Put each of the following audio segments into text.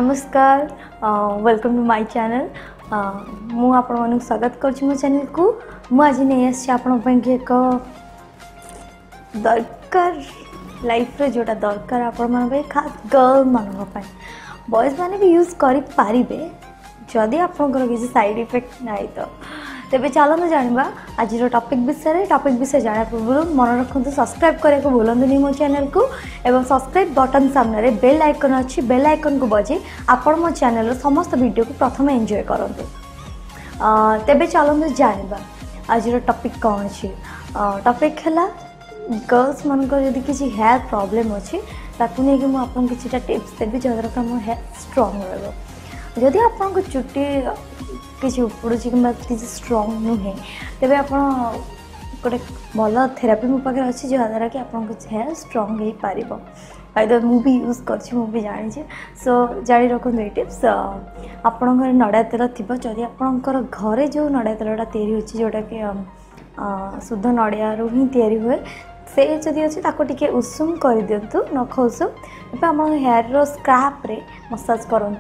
नमस्कार welcome to my channel मु आपण मानक स्वागत करछि मो चैनल को मु आज नहीं आछि आपण पय के एक दरकार लाइफ रे जोटा दरकार आपण मन पे खास गर्ल मान पय बॉयज माने भी यूज करि पारिबे जदि आपनकर किसी साइड इफेक्ट नाही तो तेबे चलो जानिबा आज टॉपिक विषय जाना पूर्व मन रखु सब्सक्राइब करने को भूलु मो चैनल को एवं सब्सक्राइब बटन सामने बेल आइकन अच्छी बेल आइकन को बजे आपण मो चैनल समस्त वीडियो को प्रथम एंजॉय करंतु। तेबे चलो जानिबा आज टॉपिक कौन अच्छी टॉपिक है गर्ल्स मन को यदि किसी हेयर प्रॉब्लम अच्छी ताकू नहीं कि मुझे किसी टिप्स देवी जद्वारा कि आम हेयर स्ट्रांग रहा जदि आपको चुट्टी किसी उपड़ू कि स्ट्रांग नुहे तेज आप गोटे भल थेरापी मो पाखे अच्छी जहाँद्वारा कि आप हेयर स्ट्रांग हो पार मुझे यूज कर जानी सो जारी रखु ये टिप्स आपण घर नड़िया तेल थी जदि आपंकर घरे जो नड़िया तेलटा या जोटा कि शुद्ध नड़िया ही तैयारी हुए से जदि अच्छी टे उषुम कर दिंतु नख उषुम आप हेयर स्क्रैप रे मसाज करूँ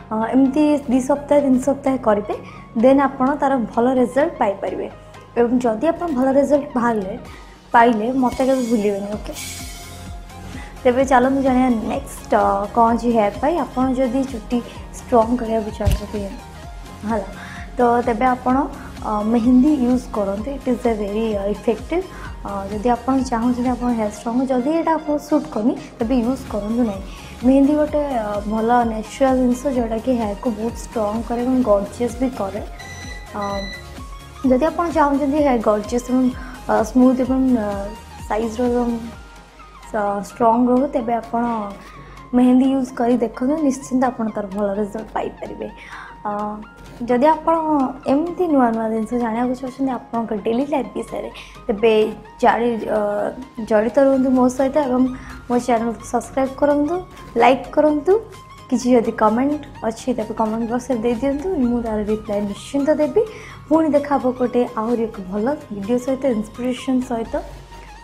एमती 2 सप्ताह 3 सप्ताह करेंगे देन आप तार भल रिजल्ट पाइपर एवं जदि आप भल रिजल्ट पाइले मत के भूलें ओके। तेरे चलो जाना नेक्स्ट कौन जी हेयर पाई आप जदि चुट्टी स्ट्रांग करने चाहते है तो तेरे आप मेहंदी यूज करते it is a very effective जदि आप चाहते आप हेयर स्ट्रांग जदि यहाँ आप सुट करनी तेरे यूज करूँ ना मेहंदी गोटे भल नेचुरल जिनस जोटा कि हेयर को बहुत स्ट्रांग करे गॉर्जियस भी करे जदि आप चाहते हेयर गॉर्जियस स्मूथ एवं साइज स्ट्रांग रो तेबे आप मेहंदी यूज कर देखो निश्चिंत आप तार भल रिजल्ट पाइपर जदि आप एमती नुआ नुआ जिन जाना चाहते आप डेली लाइफ विषय तेज जड़ित रुहतु मो सहित एवं मो चैनल को सब्सक्राइब करूँ लाइक करूँ किसी जदि कमेंट अच्छी तेज कमेंट बॉक्स दे दिंतु मुझे तार रिप्लाई निश्चिंत देवी पुणी देखा गोटे आहरी एक भल वीडियो सहित इंस्पिरेशन सहित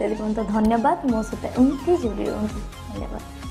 धन्यवाद मो सहित एमती जोड़ी रुहतु धन्यवाद।